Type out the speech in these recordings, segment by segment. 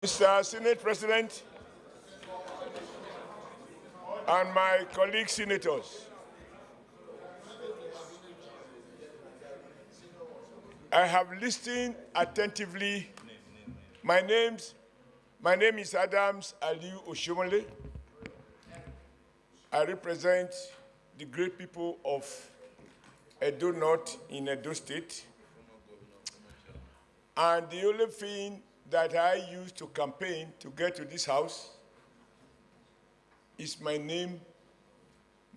Mr. Senate President, and my colleague senators, I have listened attentively. My name is Adams Aliu Oshiomhole. I represent the great people of Edo North in Edo State. And the only thing that I used to campaign to get to this house is my name,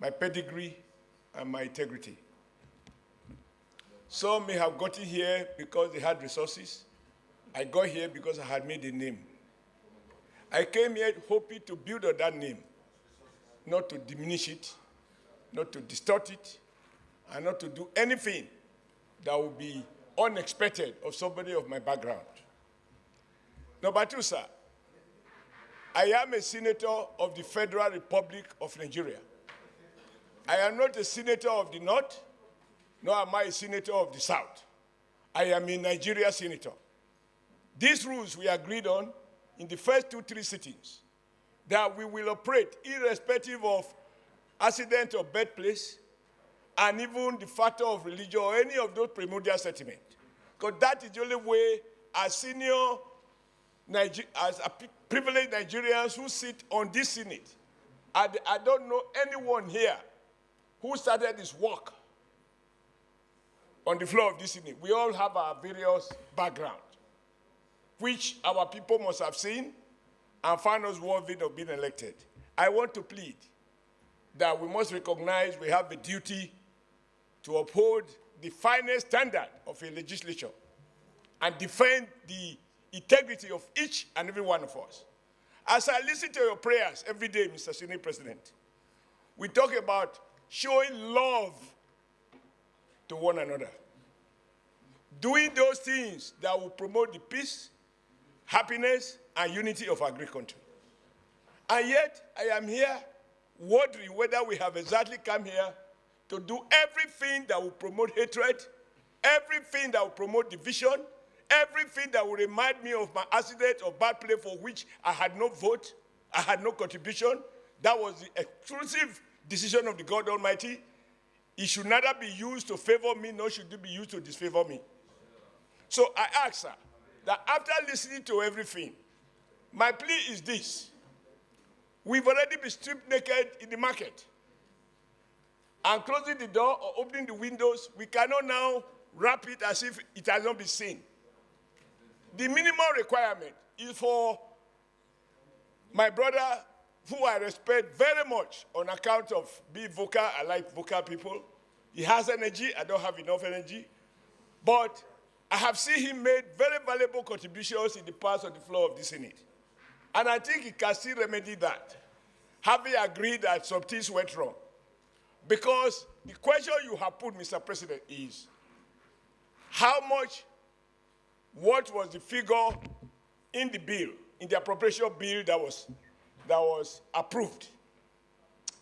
my pedigree, and my integrity. Some may have gotten here because they had resources. I got here because I had made a name. I came here hoping to build on that name, not to diminish it, not to distort it, and not to do anything that would be unexpected of somebody of my background. Number two, sir, I am a senator of the Federal Republic of Nigeria. I am not a senator of the North, nor am I a senator of the South. I am a Nigeria senator. These rules we agreed on in the first 2-3 sittings, that we will operate irrespective of accident or birthplace, and even the factor of religion or any of those primordial sentiments. Because that is the only way as privileged Nigerians who sit on this Senate. I don't know anyone here who started this work on the floor of this Senate. We all have our various backgrounds, which our people must have seen and found us worthy of being elected. I want to plead that we must recognize we have a duty to uphold the finest standard of a legislature and defend the integrity of each and every one of us. As I listen to your prayers every day, Mr. Senate President, we talk about showing love to one another, doing those things that will promote the peace, happiness, and unity of our great country. And yet, I am here wondering whether we have exactly come here to do everything that will promote hatred, everything that will promote division, everything that will remind me of my accident or bad play for which I had no vote, I had no contribution. That was the exclusive decision of the God Almighty. It should neither be used to favor me, nor should it be used to disfavor me. So I ask, sir, that after listening to everything, my plea is this. We've already been stripped naked in the market. And closing the door or opening the windows, we cannot now wrap it as if it has not been seen. The minimum requirement is for my brother, who I respect very much on account of being vocal. I like vocal people. He has energy. I don't have enough energy. But I have seen him make very valuable contributions in the past on the floor of the Senate. And I think he can still remedy that, having agreed that some things went wrong. Because the question you have put, Mr. President, is what was the figure in the bill, in the appropriation bill that was approved?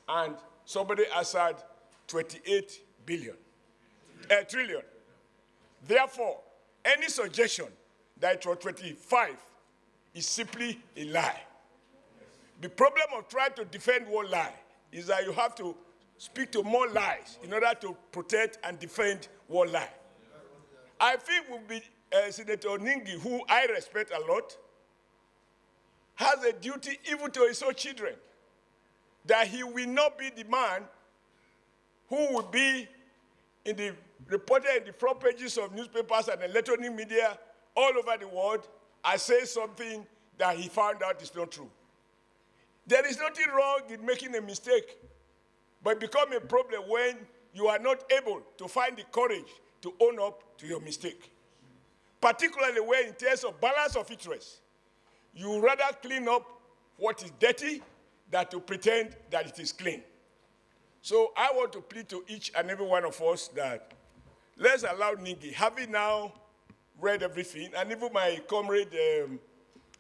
And somebody answered 28 trillion. Therefore, any suggestion that it was 25 is simply a lie. The problem of trying to defend one lie is that you have to speak to more lies in order to protect and defend one lie. I think Senator Ningi, who I respect a lot, has a duty even to his own children, that he will not be the man who will be reported in the front pages of newspapers and electronic media all over the world and say something that he found out is not true. There is nothing wrong in making a mistake, but it becomes a problem when you are not able to find the courage to own up to your mistake. Particularly when in terms of balance of interest, you rather clean up what is dirty than to pretend that it is clean. So I want to plead to each and every one of us that let's allow Ningi, having now read everything, and even my comrade,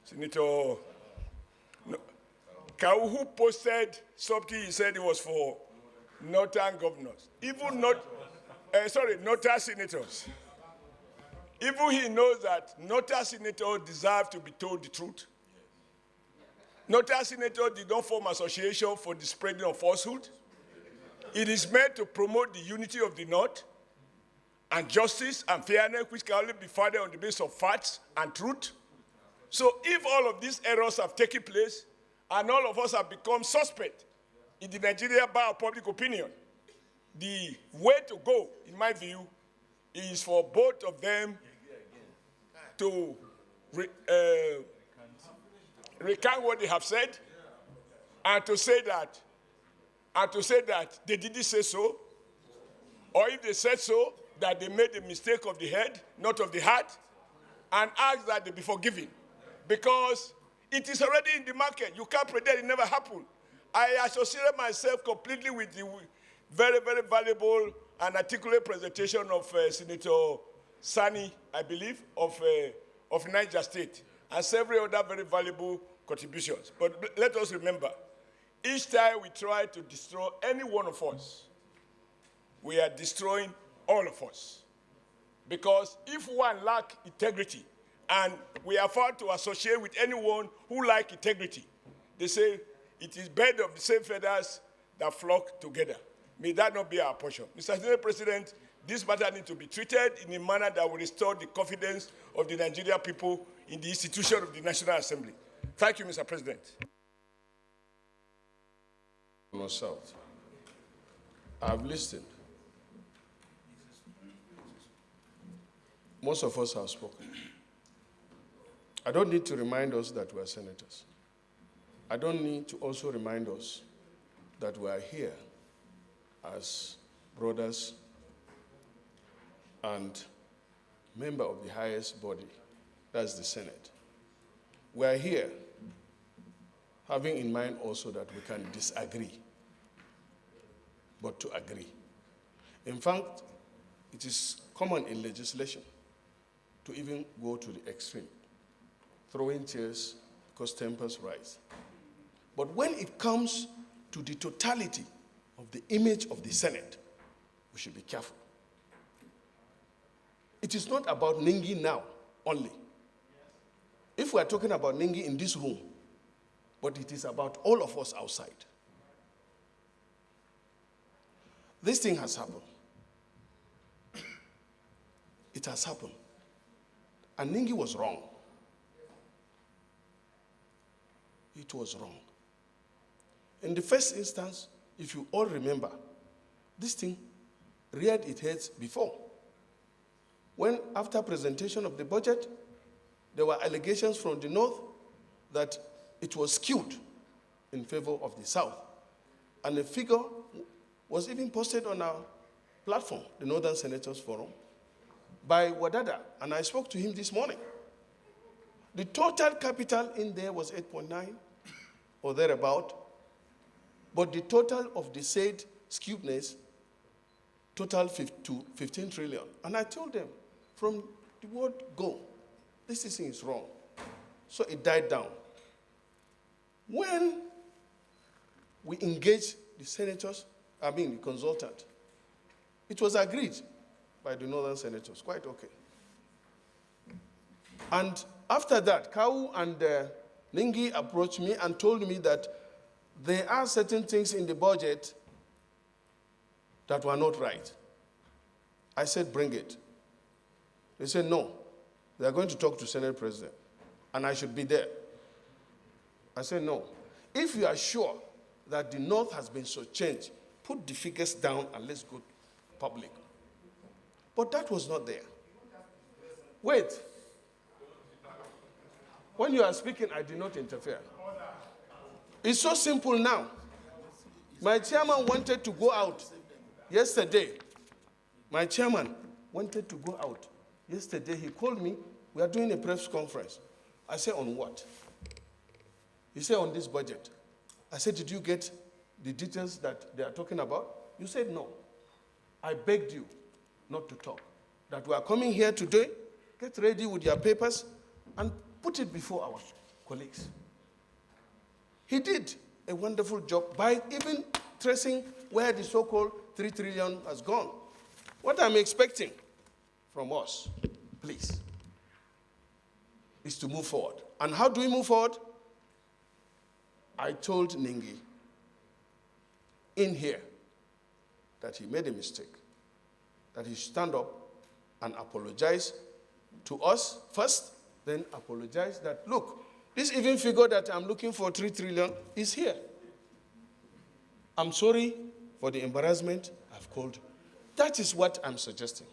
Senator Kau, who posted something, he said it was for northern governors, northern senators. Even he knows that northern senators deserve to be told the truth. Notable senators did not form association for the spreading of falsehood. It is meant to promote the unity of the North and justice and fairness, which can only be founded on the basis of facts and truth. So if all of these errors have taken place and all of us have become suspect in the Nigerian bar of public opinion, the way to go, in my view, is for both of them to recount what they have said and to say that they didn't say so, or if they said so, that they made a mistake of the head, not of the heart, and ask that they be forgiven. Because it is already in the market. You can't pretend it never happened. I associated myself completely with the very, very valuable and articulate presentation of Senator Sani, I believe, of Niger State, and several other very valuable contributions. But let us remember, each time we try to destroy any one of us, we are destroying all of us. Because if one lacks integrity, and we are found to associate with anyone who lacks integrity, they say it is birds of the same feathers that flock together. May that not be our portion. Mr. Senate President, this matter needs to be treated in a manner that will restore the confidence of the Nigerian people in the institution of the National Assembly. Thank you, Mr. President. South. I've listened. Most of us have spoken. I don't need to remind us that we are senators. I don't need to also remind us that we are here as brothers and member of the highest body, that's the Senate. We are here having in mind also that we can disagree, but to agree. In fact, it is common in legislation to even go to the extreme, throwing chairs because tempers rise. But when it comes to the totality of the image of the Senate, we should be careful. It is not about Ningi now only. If we are talking about Ningi in this room, but it is about all of us outside. This thing has happened. It has happened. And Ningi was wrong. It was wrong. In the first instance, if you all remember, this thing reared its head before. When, after presentation of the budget, there were allegations from the North that it was skewed in favor of the South. And the figure was even posted on our platform, the Northern Senators Forum, by Wadada, and I spoke to him this morning. The total capital in there was 8.9 or thereabout, but the total of the said skewedness total to 15 trillion. And I told them, from the word go, this thing is wrong. So it died down. When we engaged the senators, the consultant, it was agreed by the Northern Senators, quite okay. And after that, Kau and Ningi approached me and told me that there are certain things in the budget that were not right. I said, bring it. They said, no, they are going to talk to Senate President, and I should be there. I said, no. If you are sure that the North has been so changed, put the figures down and let's go public. But that was not there. Wait. When you are speaking, I did not interfere. It's so simple now. My chairman wanted to go out yesterday. My chairman wanted to go out yesterday. He called me. We are doing a press conference. I said, on what? He said, on this budget. I said, did you get the details that they are talking about? You said, no. I begged you not to talk. That we are coming here today, get ready with your papers, and put it before our colleagues. He did a wonderful job by even tracing where the so-called 3 trillion has gone. What I'm expecting from us, please, is to move forward. And how do we move forward? I told Ningi in here that he made a mistake, that he should stand up and apologize to us first, then apologize that, look, this even figure that I'm looking for, 3 trillion, is here. I'm sorry for the embarrassment I've called. That is what I'm suggesting.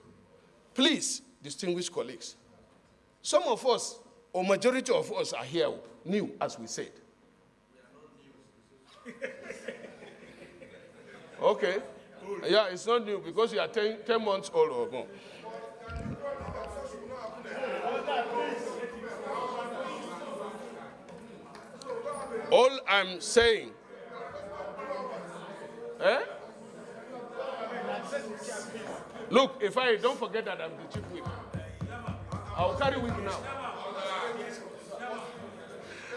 Please, distinguished colleagues, some of us, or majority of us, are here new, as we said. Okay. Yeah, it's not new because you are 10 months old or more. All I'm saying, look, if I don't forget that I'm the chief whip, I'll carry whip now.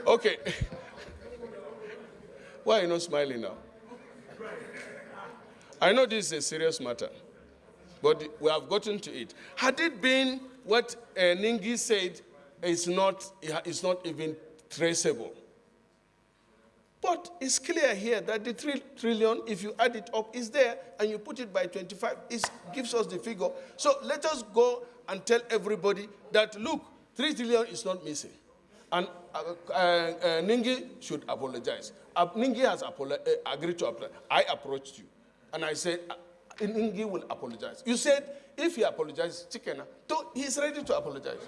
Okay. Why are you not smiling now? I know this is a serious matter, but we have gotten to it. Had it been what Ningi said, it's not even traceable. But it's clear here that the 3 trillion, if you add it up, is there, and you put it by 25, it gives us the figure. So let us go and tell everybody that, look, 3 trillion is not missing. And Ningi should apologize. Ningi has agreed to apologize. I approached you, and I said, Ningi will apologize. You said, if he apologizes, chicken, he's ready to apologize.